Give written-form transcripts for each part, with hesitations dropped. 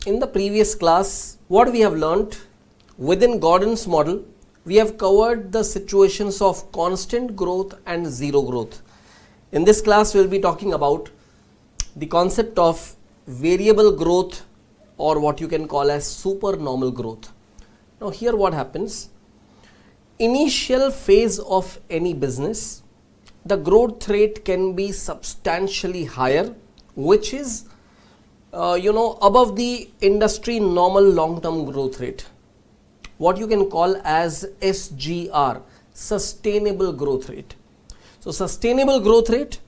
in the previous class, what we have learnt within Gordon's model, we have covered the situations of constant growth and zero growth. In this class, we will be talking about the concept of variable growth, or what you can call as supernormal growth. Now here what happens, initial phase of any business, the growth rate can be substantially higher, which is above the industry normal long-term growth rate, what you can call as SGR, sustainable growth rate. So sustainable growth rate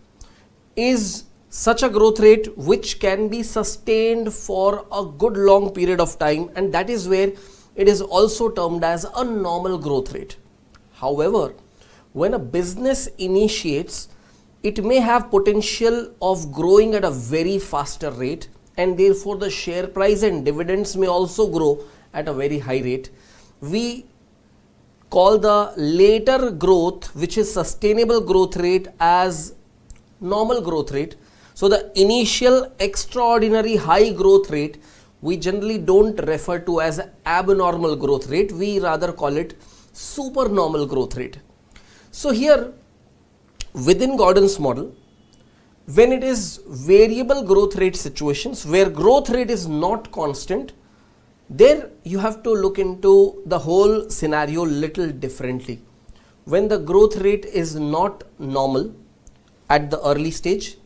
is such a growth rate which can be sustained for a good long period of time, and that is where it is also termed as a normal growth rate. However, when a business initiates, it may have potential of growing at a very faster rate, and therefore the share price and dividends may also grow at a very high rate. We call the later growth, which is sustainable growth rate, as normal growth rate. So the initial extraordinary high growth rate, we generally don't refer to as abnormal growth rate, we rather call it supernormal growth rate. So here within Gordon's model, when it is variable growth rate situations where growth rate is not constant, there you have to look into the whole scenario little differently. When the growth rate is not normal at the early stage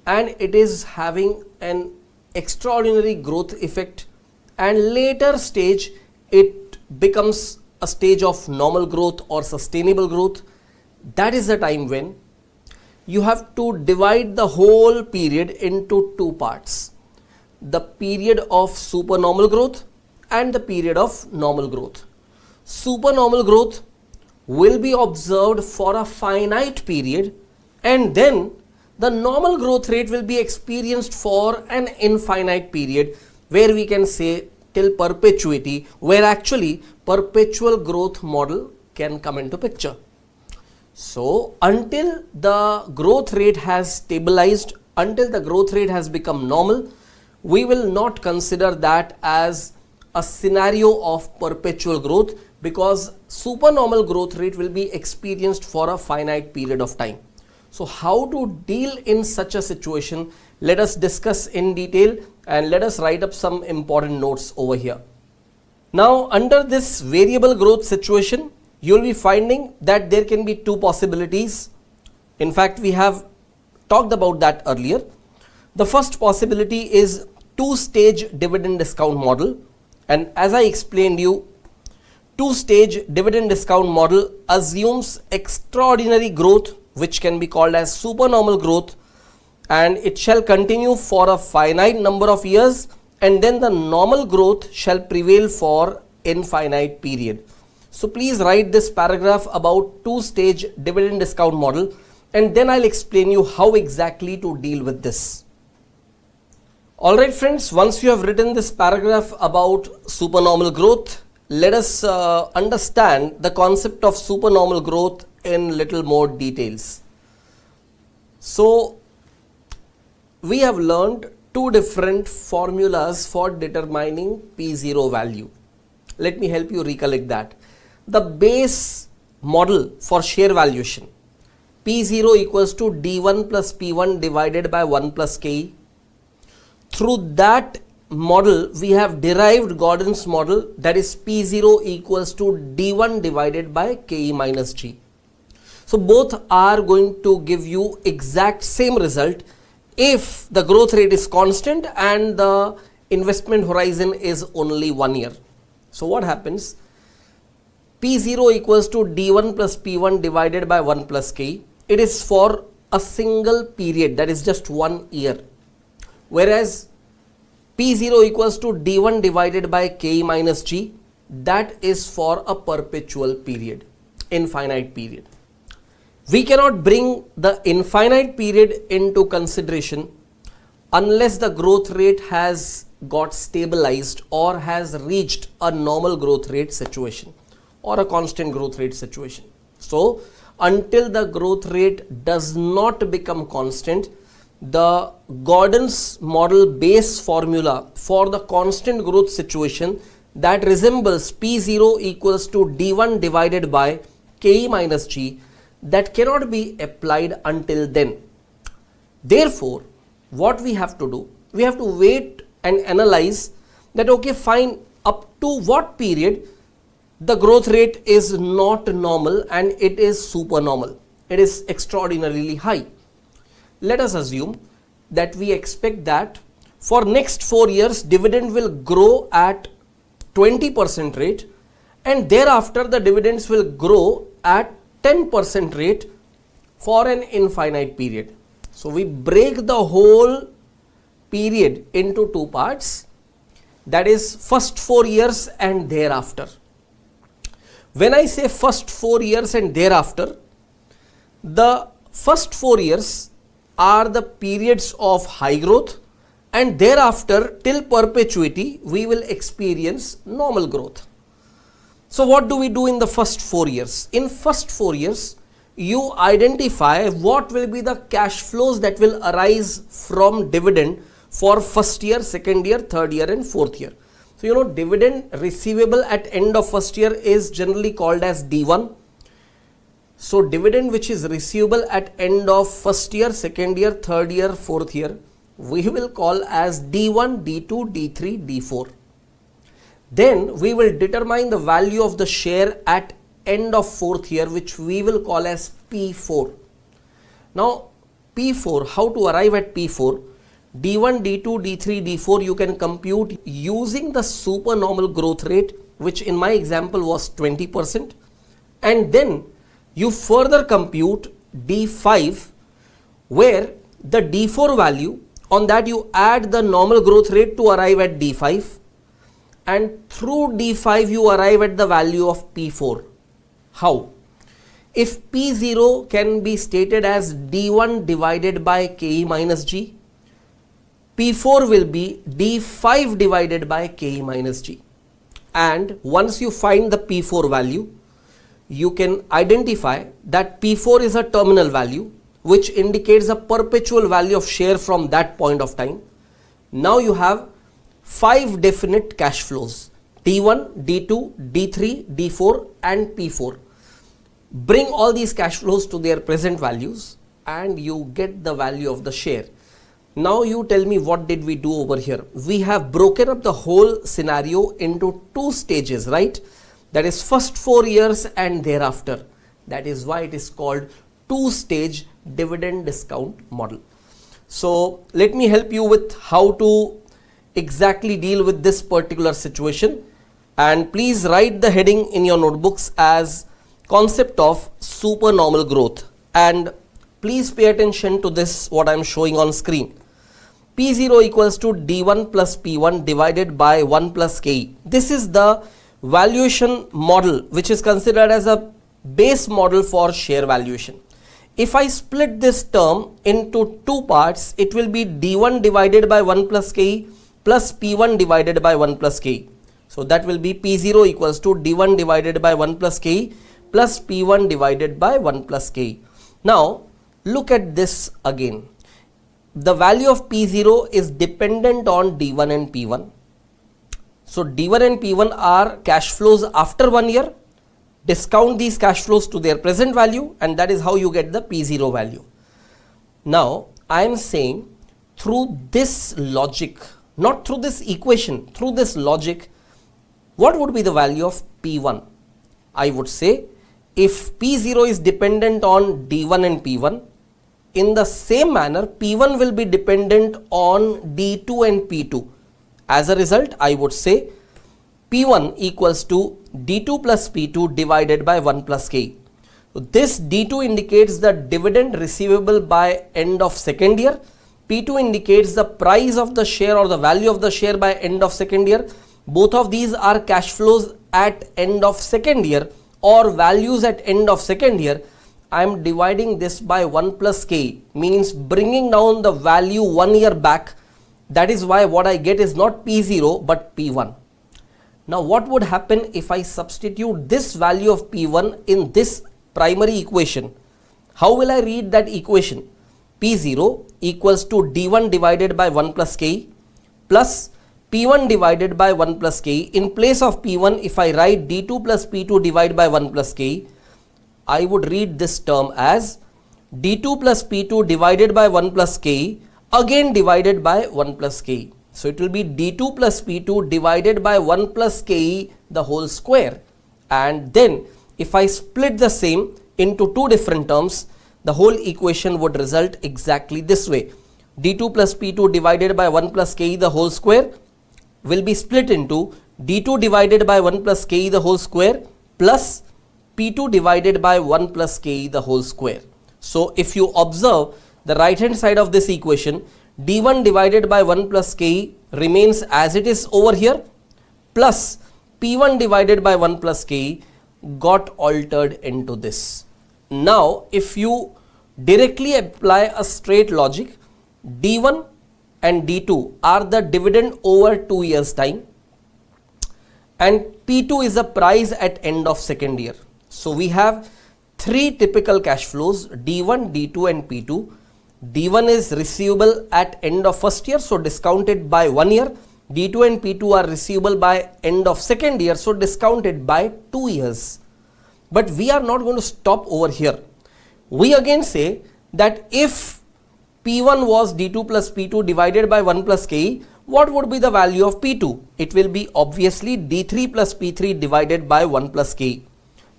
and it is having an extraordinary growth effect, and later stage it becomes a stage of normal growth or sustainable growth, that is the time when you have to divide the whole period into two parts: the period of supernormal growth and the period of normal growth. Supernormal growth will be observed for a finite period, and then the normal growth rate will be experienced for an infinite period, where we can say till perpetuity, where actually perpetual growth model can come into picture. So until the growth rate has stabilized, until the growth rate has become normal, we will not consider that as a scenario of perpetual growth, because supernormal growth rate will be experienced for a finite period of time. So how to deal in such a situation, let us discuss in detail, and let us write up some important notes over here. Now under this variable growth situation, you will be finding that there can be two possibilities. In fact, we have talked about that earlier. The first possibility is two-stage dividend discount model, and as I explained you, two-stage dividend discount model assumes extraordinary growth, which can be called as supernormal growth, and it shall continue for a finite number of years, and then the normal growth shall prevail for infinite period. So please write this paragraph about two-stage dividend discount model, and then I'll explain you how exactly to deal with this. Alright friends, once you have written this paragraph about supernormal growth, let us understand the concept of supernormal growth in little more details. So we have learned two different formulas for determining P0 value. Let me help you recollect that. The base model for share valuation, P0 equals to D1 plus P1 divided by 1 plus KE. Through that model, we have derived Gordon's model, that is P0 equals to D1 divided by KE minus G. So both are going to give you exact same result if the growth rate is constant and the investment horizon is only 1 year. So what happens? P0 equals to D1 plus P1 divided by 1 plus KE. It is for a single period, that is just 1 year. Whereas P0 equals to D1 divided by KE minus G, that is for a perpetual period, infinite period. We cannot bring the infinite period into consideration unless the growth rate has got stabilized or has reached a normal growth rate situation or a constant growth rate situation. So until the growth rate does not become constant, the Gordon's model base formula for the constant growth situation that resembles P0 equals to D1 divided by KE minus G, that cannot be applied until then. Therefore, what we have to do, we have to wait and analyze that, okay, fine, up to what period the growth rate is not normal and it is supernormal, it is extraordinarily high. Let us assume that we expect that for next 4 years dividend will grow at 20% rate, and thereafter the dividends will grow at 10% rate for an infinite period. So we break the whole period into two parts, that is first 4 years and thereafter. When I say first 4 years and thereafter, the first 4 years are the periods of high growth, and thereafter till perpetuity we will experience normal growth. So what do we do in the first 4 years? In first 4 years, you identify what will be the cash flows that will arise from dividend for first year, second year, third year and fourth year. So you know, dividend receivable at end of first year is generally called as D1. So dividend which is receivable at end of first year, second year, third year, fourth year, we will call as D1, D2, D3, D4. Then we will determine the value of the share at end of fourth year, which we will call as P4. Now P4, how to arrive at P4? D1, D2, D3, D4 you can compute using the supernormal growth rate, which in my example was 20%, and then you further compute D5, where the D4 value, on that you add the normal growth rate to arrive at D5, and through D5 you arrive at the value of P4. How? If P0 can be stated as D1 divided by KE minus G, P4 will be D5 divided by KE minus G. And once you find the P4 value, you can identify that P4 is a terminal value which indicates a perpetual value of share from that point of time. Now you have 5 definite cash flows: D1, D2, D3, D4 and P4. Bring all these cash flows to their present values and you get the value of the share. Now you tell me, what did we do over here? We have broken up the whole scenario into 2 stages, right? That is first 4 years and thereafter. That is why it is called 2-stage dividend discount model. So let me help you with how to exactly deal with this particular situation, and please write the heading in your notebooks as concept of supernormal growth, and please pay attention to this, what I am showing on screen. P0 equals to D1 plus P1 divided by 1 plus KE. This is the valuation model which is considered as a base model for share valuation. If I split this term into 2 parts, it will be D1 divided by 1 plus KE plus P1 divided by 1 plus KE. So that will be P0 equals to D1 divided by 1 plus KE plus P1 divided by 1 plus KE. Now look at this again. The value of P0 is dependent on D1 and P1. So D1 and P1 are cash flows after 1 year. Discount these cash flows to their present value, and that is how you get the P0 value. Now I am saying, through this logic, not through this equation, through this logic, what would be the value of P1? I would say, if P0 is dependent on D1 and P1, in the same manner P1 will be dependent on D2 and P2. As a result, I would say P1 equals to D2 plus P2 divided by 1 plus KE. So this D2 indicates the dividend receivable by end of second year. P2 indicates the price of the share or the value of the share by end of second year. Both of these are cash flows at end of second year or values at end of second year. I am dividing this by 1 plus KE, means bringing down the value 1 year back. That is why what I get is not P0 but P1. Now what would happen if I substitute this value of P1 in this primary equation? How will I read that equation? P0 equals to D1 divided by 1 plus KE plus P1 divided by 1 plus KE. In place of P1, if I write D2 plus P2 divided by 1 plus KE, I would read this term as D2 plus P2 divided by 1 plus KE again divided by 1 plus KE. So it will be D2 plus P2 divided by 1 plus KE the whole square. And then if I split the same into two different terms, the whole equation would result exactly this way. D2 plus P2 divided by 1 plus KE the whole square will be split into D2 divided by 1 plus KE the whole square plus P2 divided by 1 plus KE the whole square. So if you observe the right hand side of this equation, D1 divided by 1 plus KE remains as it is over here, plus P1 divided by 1 plus KE got altered into this. Now if you directly apply a straight logic, D1 and D2 are the dividend over 2 years time and P2 is the price at end of second year. So we have three typical cash flows, D1, D2 and P2. D1 is receivable at end of first year, so discounted by 1 year. D2 and P2 are receivable by end of second year, so discounted by 2 years. But we are not going to stop over here. We again say that if P1 was D2 plus P2 divided by 1 plus KE, what would be the value of P2? It will be obviously D3 plus P3 divided by 1 plus KE.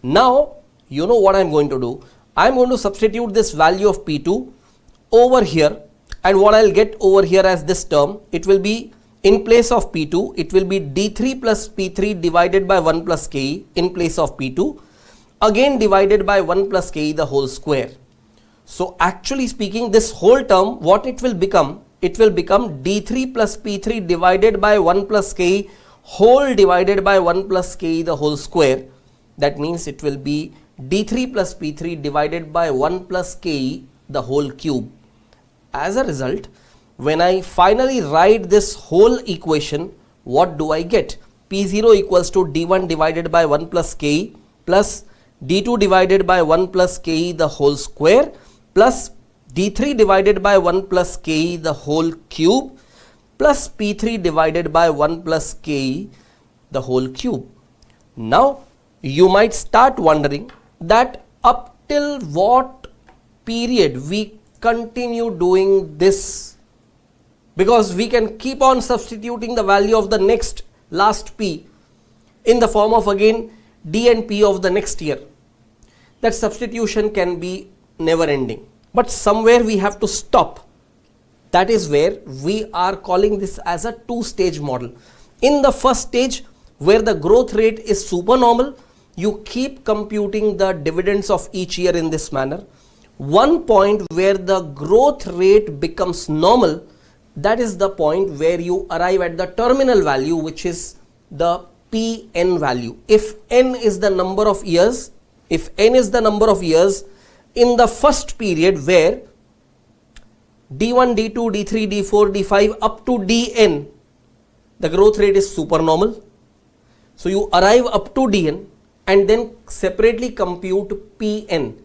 Now, you know what I am going to do. I am going to substitute this value of P2 over here, and what I will get over here as this term, it will be in place of P2, it will be D3 plus P3 divided by 1 plus KE in place of P2, again divided by 1 plus KE the whole square. So actually speaking, this whole term, what it will become? It will become D3 plus P3 divided by 1 plus KE whole divided by 1 plus KE the whole square. That means it will be D3 plus P3 divided by 1 plus KE the whole cube. As a result, when I finally write this whole equation, what do I get? P0 equals to D1 divided by 1 plus KE plus D2 divided by 1 plus KE the whole square plus D3 divided by 1 plus KE the whole cube plus P3 divided by 1 plus KE the whole cube. Now you might start wondering that up till what period we continue doing this, because we can keep on substituting the value of the next last P in the form of again D and P of the next year. That substitution can be never ending, but somewhere we have to stop. That is where we are calling this as a two-stage model. In the first stage, where the growth rate is supernormal, you keep computing the dividends of each year in this manner. One point where the growth rate becomes normal, that is the point where you arrive at the terminal value, which is the Pn value. If n is the number of years, in the first period where D1, D2, D3, D4, D5 up to Dn, the growth rate is supernormal. So you arrive up to Dn and then separately compute Pn.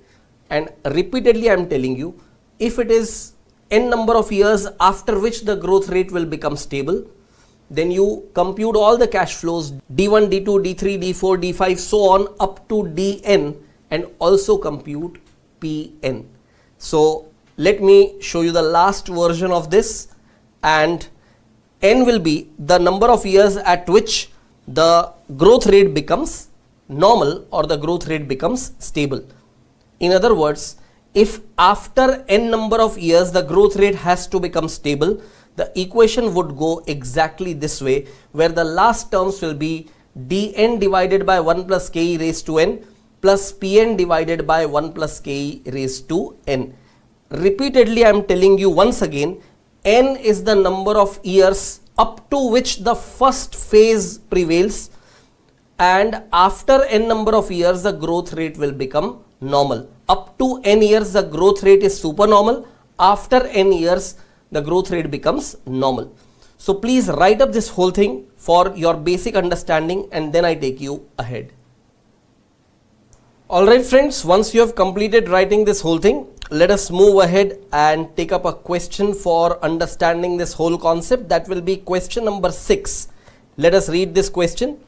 And repeatedly I am telling you, if it is n number of years after which the growth rate will become stable, then you compute all the cash flows D1, D2, D3, D4, D5 so on up to Dn and also compute Pn. So let me show you the last version of this, and n will be the number of years at which the growth rate becomes normal or the growth rate becomes stable. In other words, if after n number of years the growth rate has to become stable, the equation would go exactly this way, where the last terms will be dn divided by 1 plus ke raised to n plus pn divided by 1 plus ke raised to n. Repeatedly I am telling you once again, n is the number of years up to which the first phase prevails, and after n number of years the growth rate will become normal. Up to n years the growth rate is supernormal, after n years the growth rate becomes normal. So please write up this whole thing for your basic understanding and then I take you ahead. Alright friends, once you have completed writing this whole thing, let us move ahead and take up a question for understanding this whole concept. That will be question number 6. Let us read this question.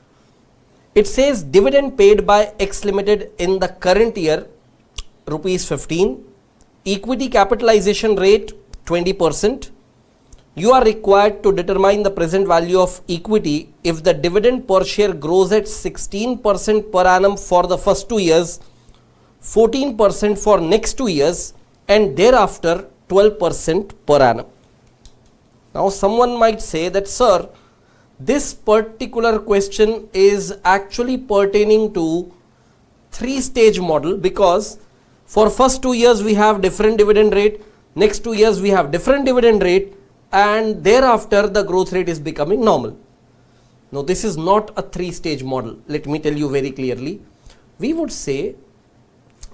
It says dividend paid by X Limited in the current year rupees 15, equity capitalization rate 20%. You are required to determine the present value of equity if the dividend per share grows at 16% per annum for the first 2 years, 14% for next 2 years, and thereafter 12% per annum. Now someone might say that, sir, this particular question is actually pertaining to 3-stage model, because for first 2 years we have different dividend rate, next 2 years we have different dividend rate, and thereafter the growth rate is becoming normal. Now this is not a 3-stage model. Let me tell you very clearly. We would say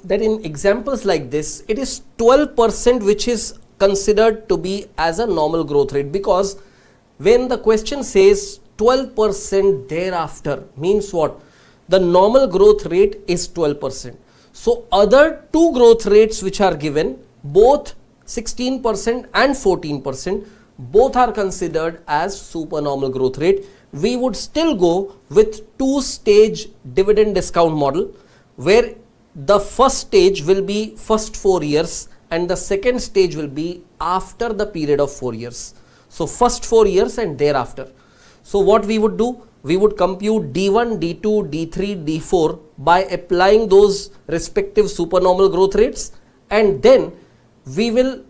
that in examples like this, it is 12% which is considered to be as a normal growth rate, because when the question says 12% thereafter, means what? The normal growth rate is 12%. So other two growth rates which are given, both 16% and 14%, both are considered as supernormal growth rate. We would still go with 2-stage dividend discount model, where the first stage will be first 4 years and the second stage will be after the period of 4 years. So first 4 years and thereafter. So what we would do? We would compute D1, D2, D3, D4 by applying those respective supernormal growth rates, and then we will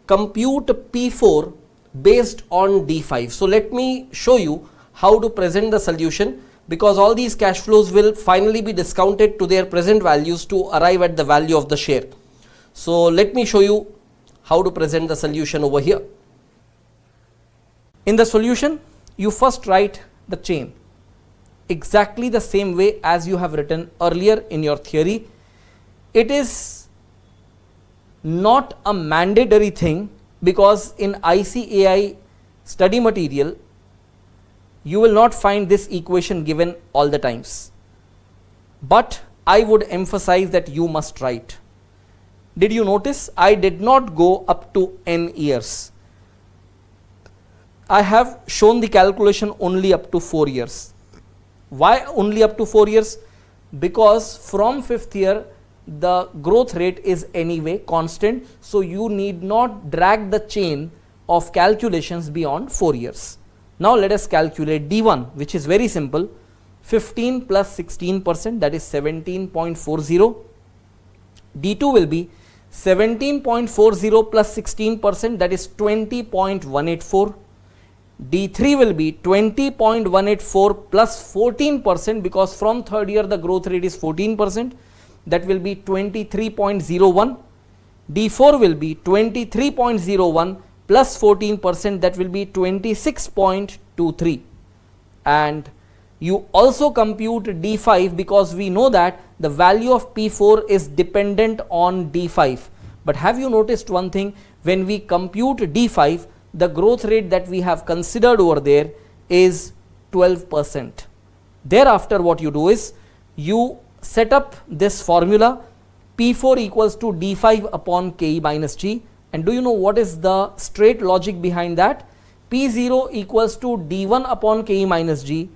compute P4 based on D5. So let me show you how to present the solution, because all these cash flows will finally be discounted to their present values to arrive at the value of the share. So let me show you how to present the solution over here. In the solution, you first write the chain exactly the same way as you have written earlier in your theory. It is not a mandatory thing, because in ICAI study material you will not find this equation given all the times, but I would emphasize that you must write. Did you notice I did not go up to n years? I have shown the calculation only up to 4 years. Why only up to 4 years? Because from 5th year the growth rate is anyway constant, so you need not drag the chain of calculations beyond 4 years. Now let us calculate D1, which is very simple. 15 plus 16%, that is 17.40. D2 will be 17.40 plus 16%, that is 20.184. D3 will be 20.184 plus 14%, because from 3rd year the growth rate is 14%, that will be 23.01. D4 will be 23.01 plus 14%, that will be 26.23. And you also compute D5, because we know that the value of P4 is dependent on D5. But have you noticed one thing? When we compute D5, the growth rate that we have considered over there is 12%. Thereafter what you do is you set up this formula, P4 equals to D5 upon KE minus G, and do you know what is the straight logic behind that? P0 equals to D1 upon KE minus G,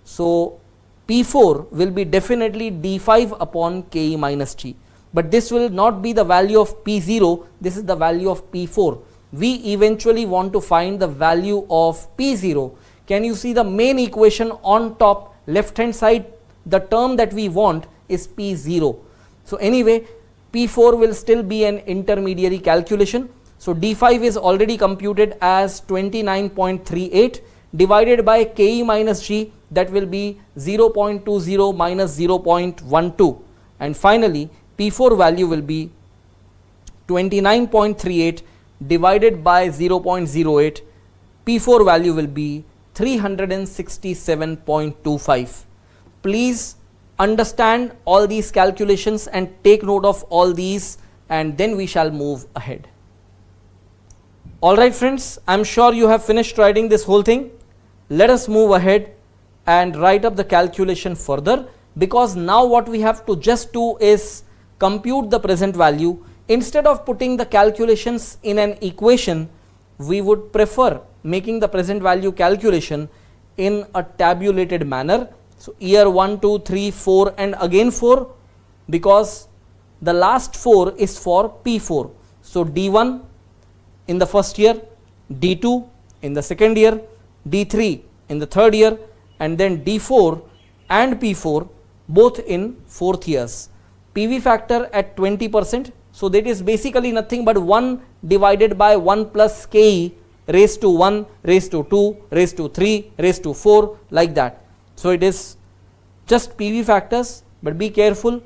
so P4 will be definitely D5 upon KE minus G, but this will not be the value of P0, this is the value of P4. We eventually want to find the value of P0. Can you see the main equation on top left hand side? The term that we want is P0. So anyway, P4 will still be an intermediary calculation. So D5 is already computed as 29.38 divided by KE minus G, that will be 0.20 minus 0.12, and finally P4 value will be 29.38 divided by 0.08. P4 value will be 367.25. Please understand all these calculations and take note of all these, and then we shall move ahead. Alright friends, I am sure you have finished writing this whole thing. Let us move ahead and write up the calculation further, because now what we have to just do is compute the present value. Instead of putting the calculations in an equation, we would prefer making the present value calculation in a tabulated manner. So year 1, 2, 3, 4 and again 4, because the last 4 is for P4. So D1 in the first year, D2 in the second year, D3 in the third year, and then D4 and P4 both in fourth years. PV factor at 20%. So that is basically nothing but 1 divided by 1 plus KE raised to 1, raised to 2, raised to 3, raised to 4, like that. So it is just PV factors, but be careful,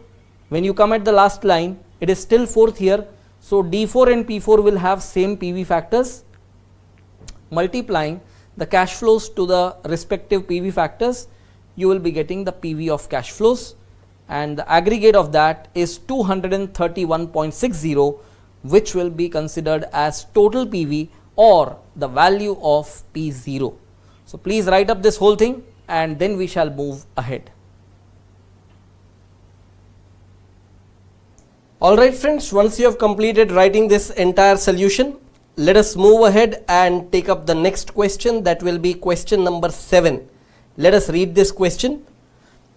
when you come at the last line, it is still fourth year. So D4 and P4 will have same PV factors. Multiplying the cash flows to the respective PV factors, you will be getting the PV of cash flows, and the aggregate of that is 231.60, which will be considered as total PV or the value of P0. So please write up this whole thing and then we shall move ahead. Alright friends, once you have completed writing this entire solution, let us move ahead and take up the next question, that will be question number 7. Let us read this question.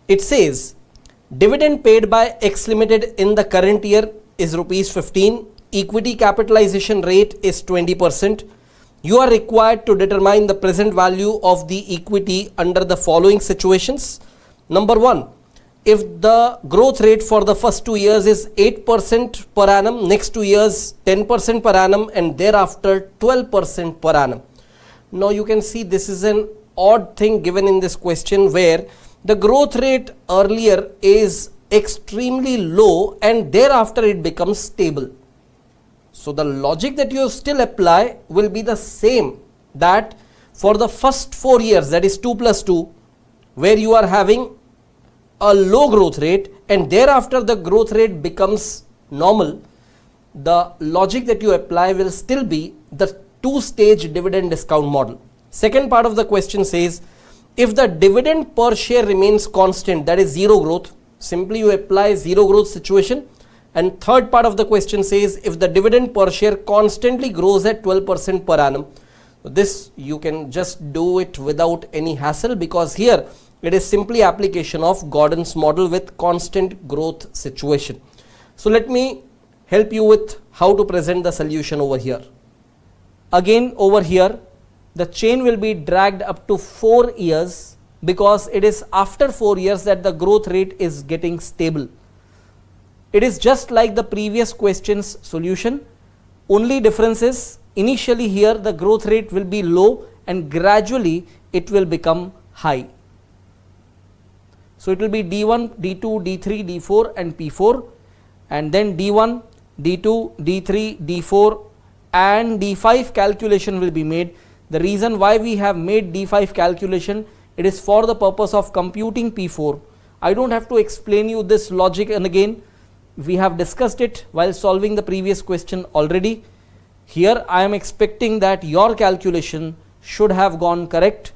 It says, dividend paid by X Limited in the current year is rupees 15, equity capitalization rate is 20%. You are required to determine the present value of the equity under the following situations. Number 1, if the growth rate for the first 2 years is 8% per annum, next 2 years 10% per annum, and thereafter 12% per annum. Now you can see this is an odd thing given in this question, where the growth rate earlier is extremely low and thereafter it becomes stable. So the logic that you still apply will be the same, that for the first 4 years, that is 2 plus 2, where you are having a low growth rate and thereafter the growth rate becomes normal, the logic that you apply will still be the two-stage dividend discount model. Second part of the question says, if the dividend per share remains constant, that is zero growth, simply you apply zero growth situation. And third part of the question says, if the dividend per share constantly grows at 12% per annum. This you can just do it without any hassle, because here it is simply application of Gordon's model with constant growth situation. So let me help you with how to present the solution over here. Again over here, the chain will be dragged up to 4 years, because it is after 4 years that the growth rate is getting stable. It is just like the previous question's solution, only difference is initially here the growth rate will be low and gradually it will become high. So it will be D1, D2, D3, D4 and P4, and then D1, D2, D3, D4 and D5 calculation will be made. The reason why we have made D5 calculation, it is for the purpose of computing P4. I don't have to explain you this logic, and again we have discussed it while solving the previous question already. Here I am expecting that your calculation should have gone correct,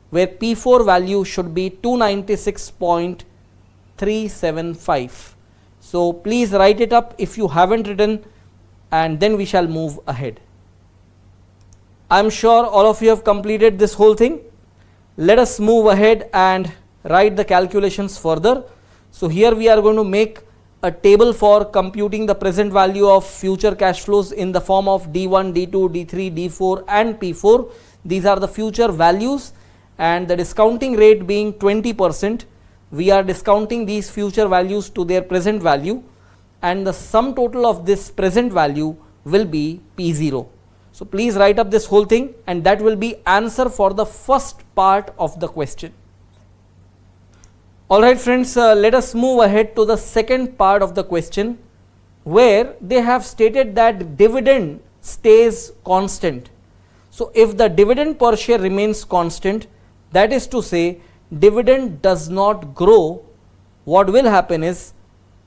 where P4 value should be 296.375. So please write it up if you haven't written, and then we shall move ahead. I am sure all of you have completed this whole thing. Let us move ahead and write the calculations further. So here we are going to make a table for computing the present value of future cash flows in the form of D1, D2, D3, D4 and P4. These are the future values, and the discounting rate being 20%, we are discounting these future values to their present value, and the sum total of this present value will be P0. So please write up this whole thing, and that will be answer for the first part of the question. Alright friends, let us move ahead to the second part of the question, where they have stated that dividend stays constant. So if the dividend per share remains constant, that is to say dividend does not grow, what will happen is,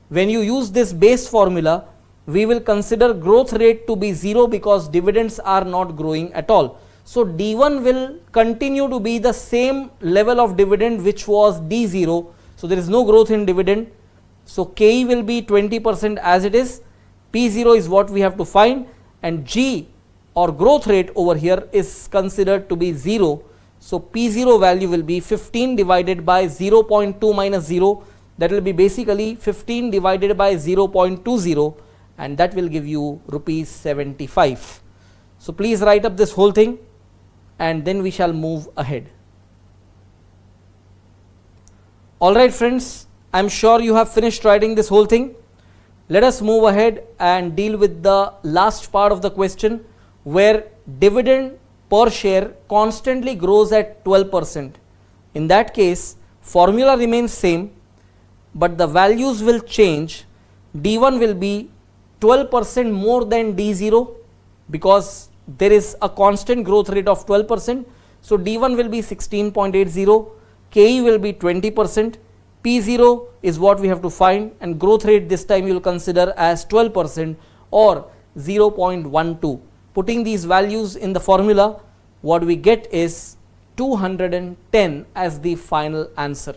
when you use this base formula, we will consider growth rate to be 0 because dividends are not growing at all. So D1 will continue to be the same level of dividend which was D0. So there is no growth in dividend. So KE will be 20% as it is. P0 is what we have to find, and G or growth rate over here is considered to be 0. So P0 value will be 15 divided by 0.2 minus 0. That will be basically 15 divided by 0.20, and that will give you rupees 75. So please write up this whole thing and then we shall move ahead. Alright friends, I am sure you have finished writing this whole thing. Let us move ahead and deal with the last part of the question, where dividend per share constantly grows at 12%. In that case, formula remains same, but the values will change. D1 will be 12% more than D0 because there is a constant growth rate of 12%. So D1 will be 16.80, KE will be 20%, P0 is what we have to find, and growth rate this time you will consider as 12% or 0.12. Putting these values in the formula, what we get is 210 as the final answer.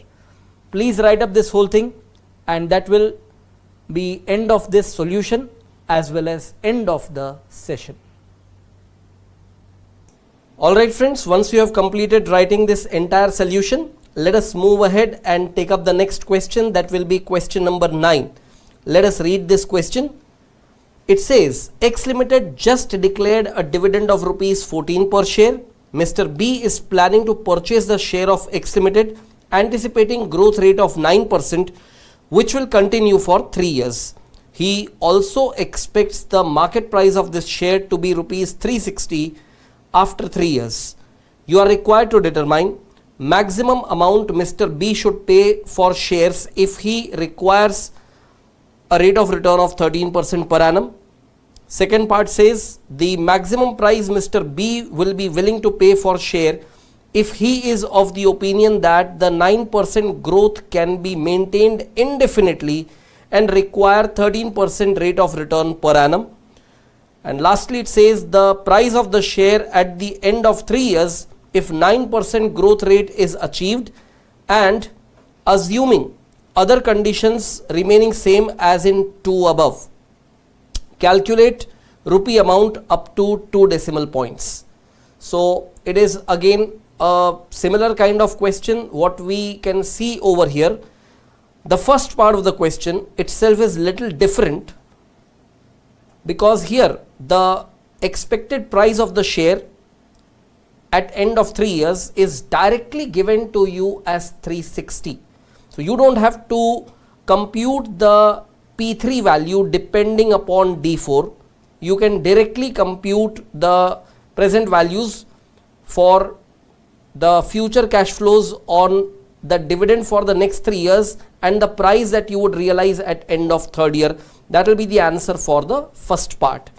Please write up this whole thing, and that will be end of this solution as well as end of the session. Alright friends, once you have completed writing this entire solution, let us move ahead and take up the next question. That will be question number 9. Let us read this question. It says, X Limited just declared a dividend of rupees 14 per share. Mr. B is planning to purchase the share of X Limited, anticipating growth rate of 9%, which will continue for 3 years. He also expects the market price of this share to be rupees 360 after 3 years. You are required to determine maximum amount Mr. B should pay for shares if he requires a rate of return of 13% per annum. Second part says the maximum price Mr. B will be willing to pay for share if he is of the opinion that the 9% growth can be maintained indefinitely and require 13% rate of return per annum. And lastly, it says the price of the share at the end of 3 years if 9% growth rate is achieved, and assuming other conditions remaining same as in 2 above. Calculate rupee amount up to 2 decimal points. So it is again a similar kind of question. What we can see over here, the first part of the question itself is little different, because here the expected price of the share at end of 3 years is directly given to you as 360. So you don't have to compute the P3 value depending upon D4. You can directly compute the present values for the future cash flows on the dividend for the next 3 years and the price that you would realize at end of 3rd year. That will be the answer for the first part.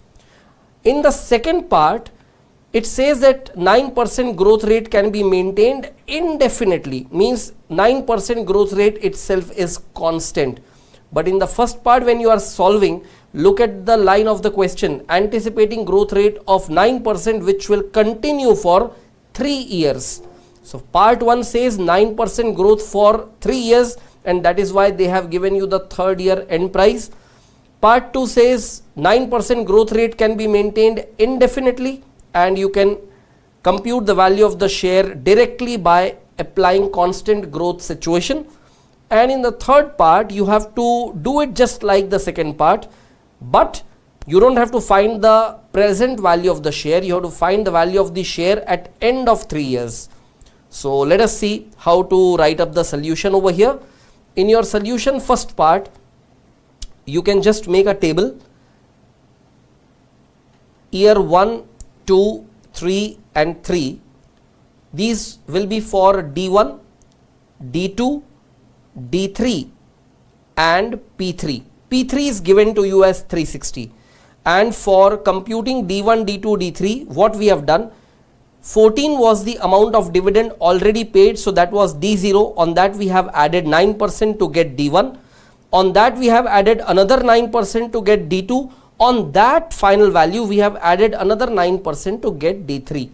In the second part, it says that 9% growth rate can be maintained indefinitely, means 9% growth rate itself is constant. But in the first part, when you are solving, look at the line of the question, anticipating growth rate of 9% which will continue for 3 years. So part 1 says 9% growth for 3 years, and that is why they have given you the 3rd year end price. Part 2 says 9% growth rate can be maintained indefinitely, and you can compute the value of the share directly by applying constant growth situation. And in the third part, you have to do it just like the second part, but you don't have to find the present value of the share. You have to find the value of the share at end of 3 years. So let us see how to write up the solution over here. In your solution first part, you can just make a table. Year 1, 2, 3 and 3. These will be for D1, D2, D3 and P3. P3 is given to you as 360. And for computing D1, D2, D3, what we have done, 14 was the amount of dividend already paid, so that was D0. On that we have added 9% to get D1. On that we have added another 9% to get D2. On that final value we have added another 9% to get D3.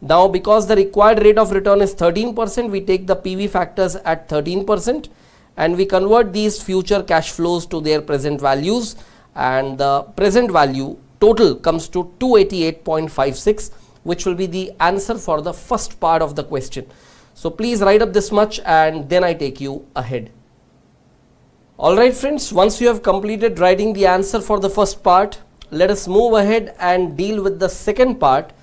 Now because the required rate of return is 13%, we take the PV factors at 13%, and we convert these future cash flows to their present values, and the present value total comes to 288.56, which will be the answer for the first part of the question. So please write up this much and then I take you ahead. Alright friends, once you have completed writing the answer for the first part, let us move ahead and deal with the second part.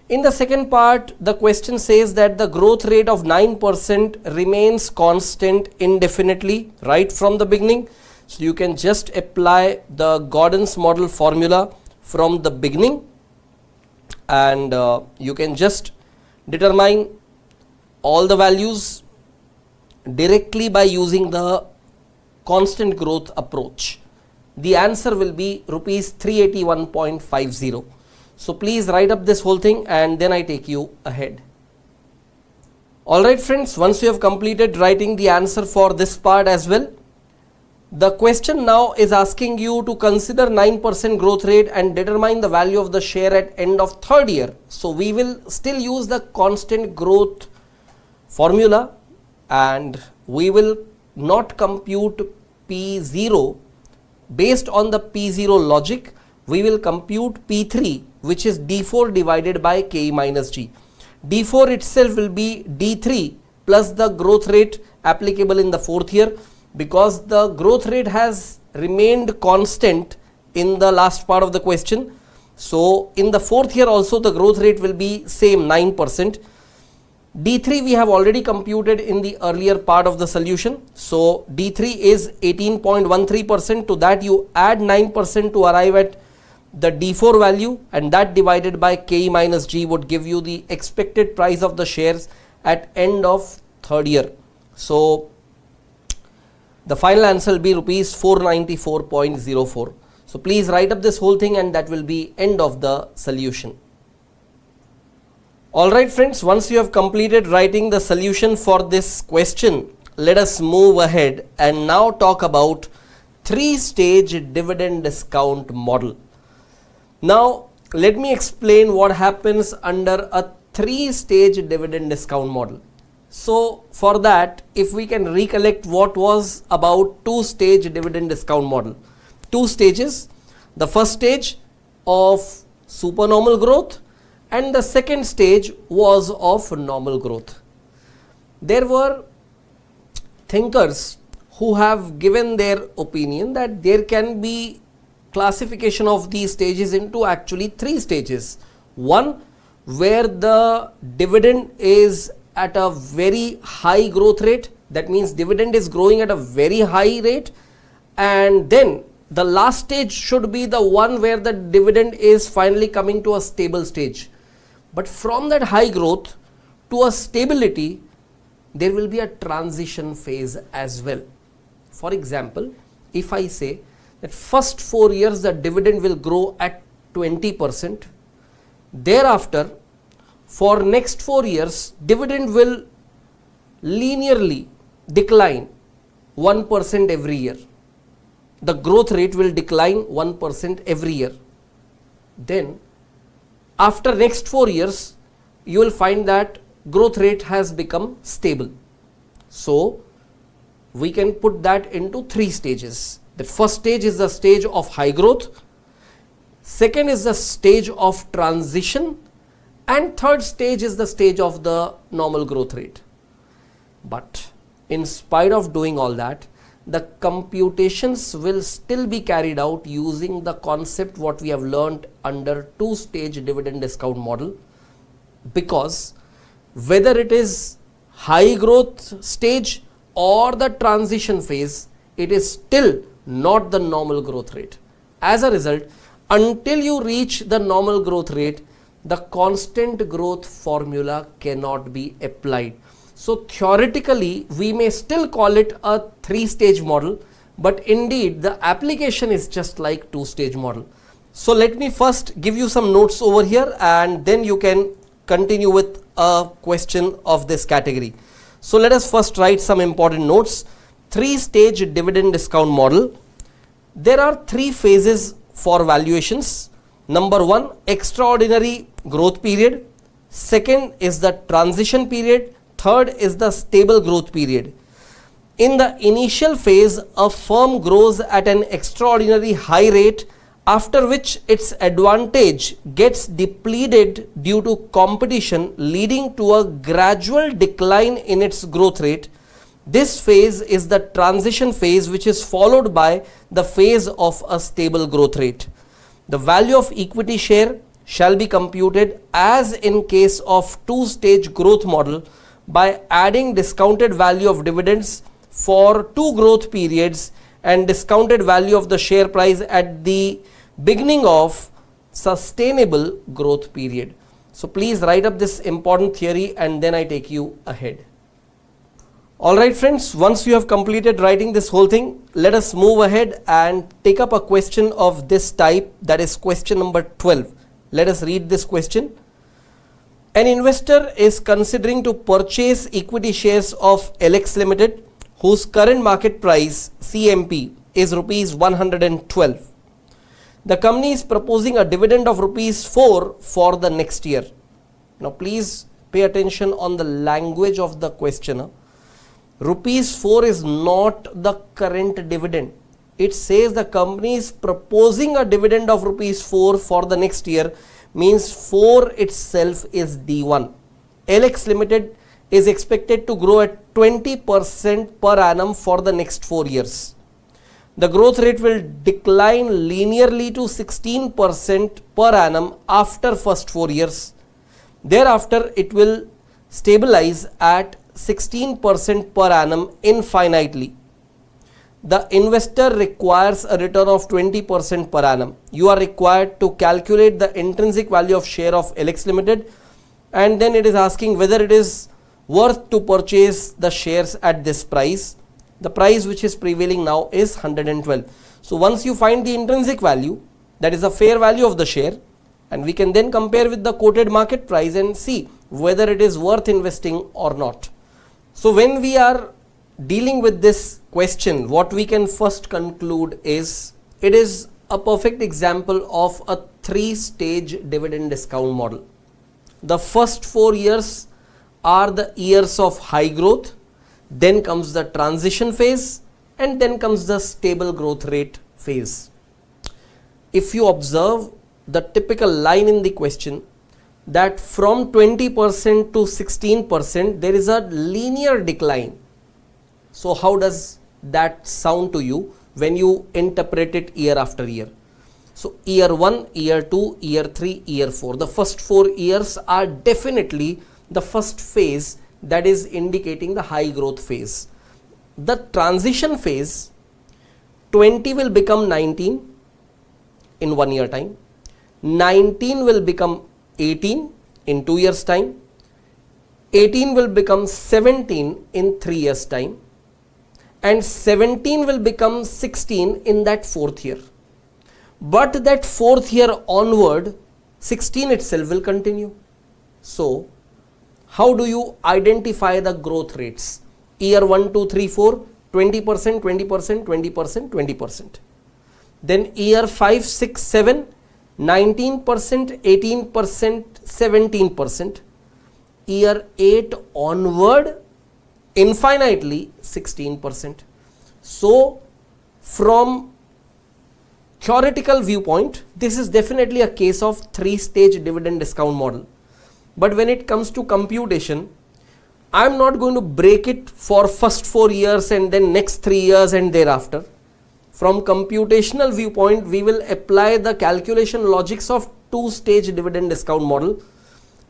In the second part, the question says that the growth rate of 9% remains constant indefinitely right from the beginning. So you can just apply the Gordon's model formula from the beginning, and you can just determine all the values directly by using the constant growth approach. The answer will be rupees 381.50. So please write up this whole thing and then I take you ahead. Alright friends, once you have completed writing the answer for this part as well, the question now is asking you to consider 9% growth rate and determine the value of the share at end of third year. So we will still use the constant growth formula and we will not compute P0 based on the P0 logic. We will compute P3, which is D4 divided by K minus G. D4 itself will be D3 plus the growth rate applicable in the fourth year, because the growth rate has remained constant in the last part of the question. So in the fourth year also the growth rate will be same 9%. D3 we have already computed in the earlier part of the solution. So D3 is 18.13%. To that you add 9% to arrive at the D4 value, and that divided by K minus G would give you the expected price of the shares at end of third year. So the final answer will be rupees 494.04. So please write up this whole thing and that will be end of the solution. Alright friends, once you have completed writing the solution for this question, let us move ahead and now talk about three-stage dividend discount model. Now let me explain what happens under a three-stage dividend discount model. So for that, if we can recollect what was about two-stage dividend discount model. Two stages, the first stage of supernormal growth and the second stage was of normal growth. There were thinkers who have given their opinion that there can be classification of these stages into actually three stages. One, where the dividend is at a very high growth rate, that means dividend is growing at a very high rate, and then the last stage should be the one where the dividend is finally coming to a stable stage. But from that high growth to a stability, there will be a transition phase as well. For example, if I say that first 4 years the dividend will grow at 20%, thereafter for next 4 years dividend will linearly decline 1% every year. The growth rate will decline 1% every year. Then after next 4 years you will find that growth rate has become stable. So we can put that into three stages. The first stage is the stage of high growth, second is the stage of transition, and third stage is the stage of the normal growth rate. But in spite of doing all that, the computations will still be carried out using the concept what we have learned under two-stage dividend discount model, because whether it is high growth stage or the transition phase, it is still not the normal growth rate. As a result, until you reach the normal growth rate, the constant growth formula cannot be applied. So theoretically we may still call it a three-stage model, but indeed the application is just like two-stage model. So let me first give you some notes over here and then you can continue with a question of this category. So let us first write some important notes. Three-stage dividend discount model. There are three phases for valuations. Number one, extraordinary growth period. Second is the transition period. Third is the stable growth period. In the initial phase, a firm grows at an extraordinary high rate, after which its advantage gets depleted due to competition, leading to a gradual decline in its growth rate. This phase is the transition phase, which is followed by the phase of a stable growth rate. The value of equity share shall be computed as in case of two-stage growth model by adding discounted value of dividends for two growth periods and discounted value of the share price at the beginning of sustainable growth period. So please write up this important theory and then I take you ahead. Alright friends, once you have completed writing this whole thing, let us move ahead and take up a question of this type, that is question number 12. Let us read this question. An investor is considering to purchase equity shares of LX Limited, whose current market price CMP is rupees 112. The company is proposing a dividend of rupees 4 for the next year. Now please pay attention on the language of the questioner. Rupees 4 is not the current dividend. It says the company is proposing a dividend of rupees 4 for the next year, means 4 itself is D1. LX Limited is expected to grow at 20% per annum for the next 4 years. The growth rate will decline linearly to 16% per annum after first 4 years. Thereafter, it will stabilize at 16% per annum infinitely. The investor requires a return of 20% per annum. You are required to calculate the intrinsic value of share of LX Limited, and then it is asking whether it is worth to purchase the shares at this price. The price which is prevailing now is 112. So once you find the intrinsic value, that is the fair value of the share, and we can then compare with the quoted market price and see whether it is worth investing or not. So when we are dealing with this question, what we can first conclude is it is a perfect example of a 3-stage dividend discount model. The first 4 years are the years of high growth, then comes the transition phase, and then comes the stable growth rate phase. If you observe the typical line in the question, that from 20% to 16% there is a linear decline. So how does that sound to you when you interpret it year after year? So year 1, year 2, year 3, year 4. The first 4 years are definitely the first phase, that is indicating the high growth phase. The transition phase, 20 will become 19 in 1 year time. 19 will become 18 in 2 years time. 18 will become 17 in 3 years time. And 17 will become 16 in that 4th year. But that 4th year onward, 16 itself will continue. So how do you identify the growth rates? Year 1, 2, 3, 4, 20%, 20%, 20%, 20%. Then year 5, 6, 7, 19%, 18%, 17%. Year 8 onward, infinitely 16%. So from theoretical viewpoint, this is definitely a case of 3-stage dividend discount model. But when it comes to computation, I am not going to break it for first 4 years and then next 3 years and thereafter. From computational viewpoint, we will apply the calculation logics of 2-stage dividend discount model.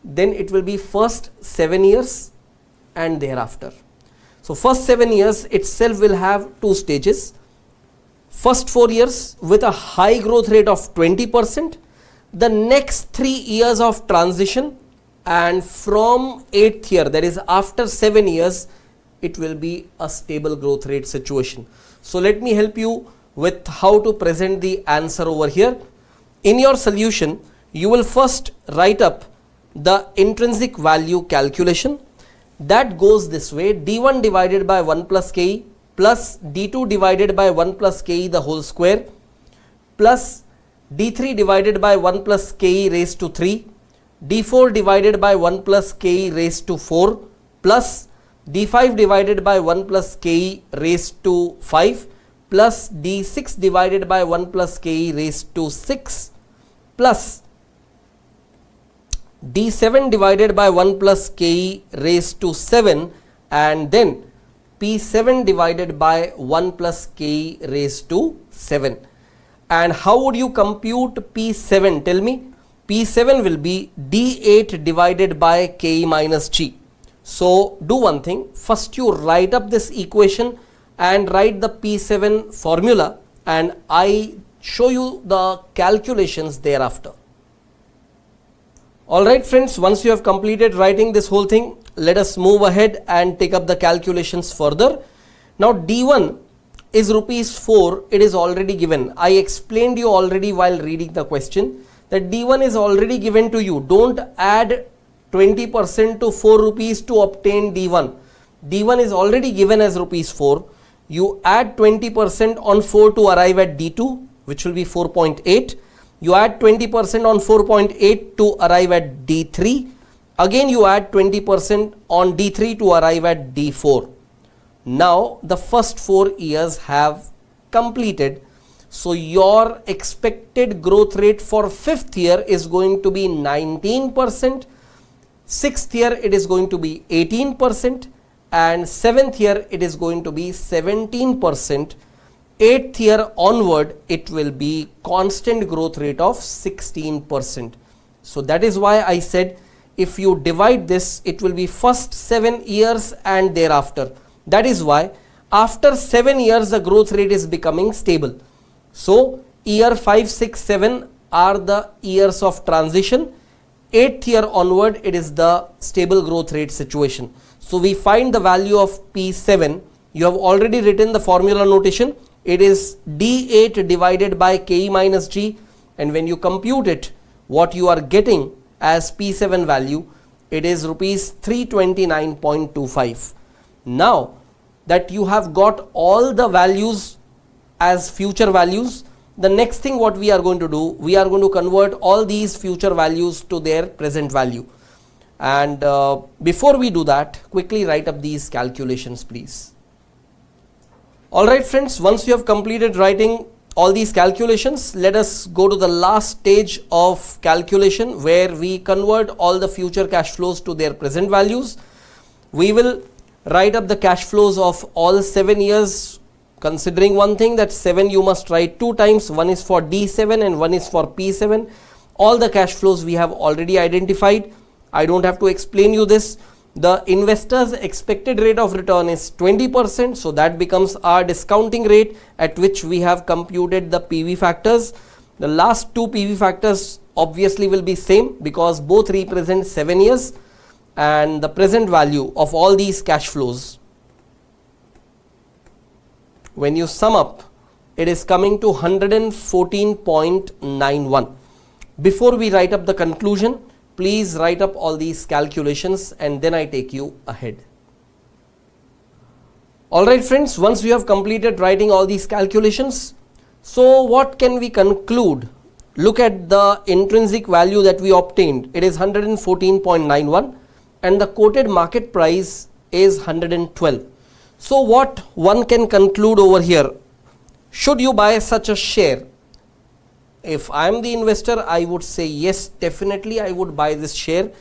Then it will be first 7 years and thereafter. So first 7 years itself will have 2 stages. First 4 years with a high growth rate of 20%. The next 3 years of transition, and from 8th year, that is after 7 years, it will be a stable growth rate situation. So let me help you with how to present the answer over here. In your solution, you will first write up the intrinsic value calculation. That goes this way: D1 divided by 1 plus KE plus D2 divided by 1 plus KE the whole square plus D3 divided by 1 plus KE raised to 3, D4 divided by 1 plus KE raised to 4 plus D5 divided by 1 plus ke raised to 5 plus D6 divided by 1 plus ke raised to 6 plus D7 divided by 1 plus ke raised to 7 and then P7 divided by 1 plus ke raised to 7. And how would you compute P7? Tell me. P7 will be D8 divided by ke minus g. So do one thing. First you write up this equation and write the P7 formula, and I show you the calculations thereafter. Alright friends, once you have completed writing this whole thing, let us move ahead and take up the calculations further. Now D1 is rupees 4, it is already given. I explained you already while reading the question that D1 is already given to you. Don't add 20% to 4 rupees to obtain D1. D1 is already given as rupees 4. You add 20% on 4 to arrive at D2, which will be 4.8. You add 20% on 4.8 to arrive at D3. Again you add 20% on D3 to arrive at D4. Now the first 4 years have completed. So your expected growth rate for 5th year is going to be 19%. 6th year it is going to be 18%. And 7th year it is going to be 17%. 8th year onward it will be constant growth rate of 16%. So that is why I said if you divide this, it will be first 7 years and thereafter. That is why after 7 years the growth rate is becoming stable. So year 5, 6, 7 are the years of transition. 8th year onward it is the stable growth rate situation. So we find the value of P7. You have already written the formula notation. It is D8 divided by ke minus g, and when you compute it, what you are getting as P7 value, it is rupees 329.25. Now that you have got all the values as future values, the next thing what we are going to do, we are going to convert all these future values to their present value. And before we do that, quickly write up these calculations please. Alright friends, once you have completed writing all these calculations, let us go to the last stage of calculation where we convert all the future cash flows to their present values. We will write up the cash flows of all 7 years, considering one thing that 7 you must write 2 times, one is for D7 and one is for P7. All the cash flows we have already identified. I don't have to explain you this. The investor's expected rate of return is 20%, so that becomes our discounting rate at which we have computed the PV factors. The last 2 PV factors obviously will be same because both represent 7 years, and the present value of all these cash flows, when you sum up, it is coming to 114.91. Before we write up the conclusion, please write up all these calculations and then I take you ahead. Alright friends, once we have completed writing all these calculations, so what can we conclude? Look at the intrinsic value that we obtained. It is 114.91 and the quoted market price is 112. So what one can conclude over here? Should you buy such a share? If I am the investor, I would say yes, definitely I would buy this share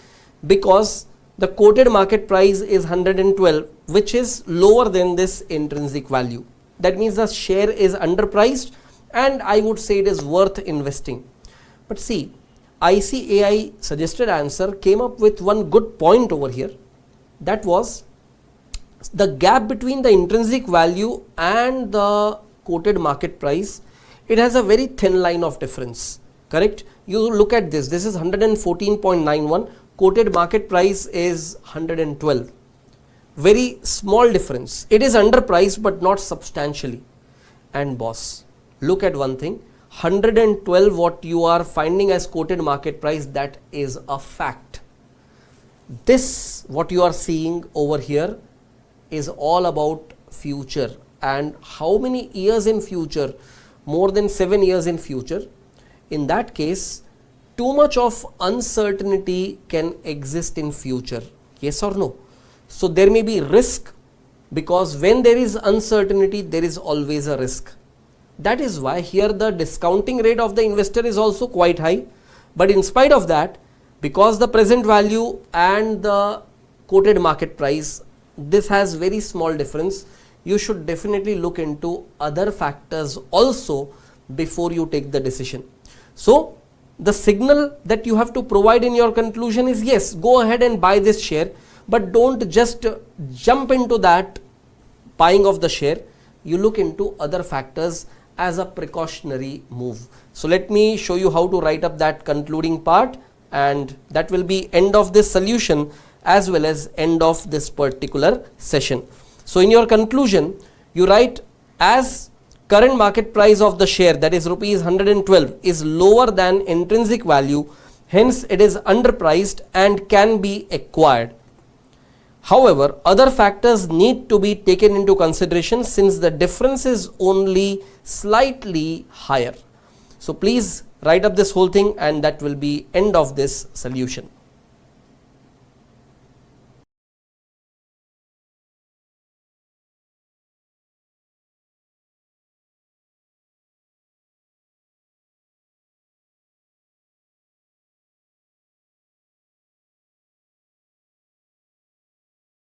because the quoted market price is 112, which is lower than this intrinsic value. That means the share is underpriced and I would say it is worth investing. But see, ICAI suggested answer came up with one good point over here. That was the gap between the intrinsic value and the quoted market price. It has a very thin line of difference, correct? You look at this, this is 114.91, quoted market price is 112. Very small difference. It is underpriced but not substantially. And boss, look at one thing, 112 what you are finding as quoted market price, that is a fact. This what you are seeing over here is all about future, and how many years in future? More than 7 years in future. In that case, too much of uncertainty can exist in future. Yes or no? So there may be risk, because when there is uncertainty, there is always a risk. That is why here the discounting rate of the investor is also quite high. But in spite of that, because the present value and the quoted market price, this has very small difference, you should definitely look into other factors also before you take the decision. So the signal that you have to provide in your conclusion is, yes, go ahead and buy this share, but don't just jump into that buying of the share. You look into other factors as a precautionary move. So let me show you how to write up that concluding part, and that will be end of this solution as well as end of this particular session. So in your conclusion, you write, as current market price of the share, that is rupees 112, is lower than intrinsic value, hence it is underpriced and can be acquired. However, other factors need to be taken into consideration since the difference is only slightly higher. So please write up this whole thing, and that will be end of this solution.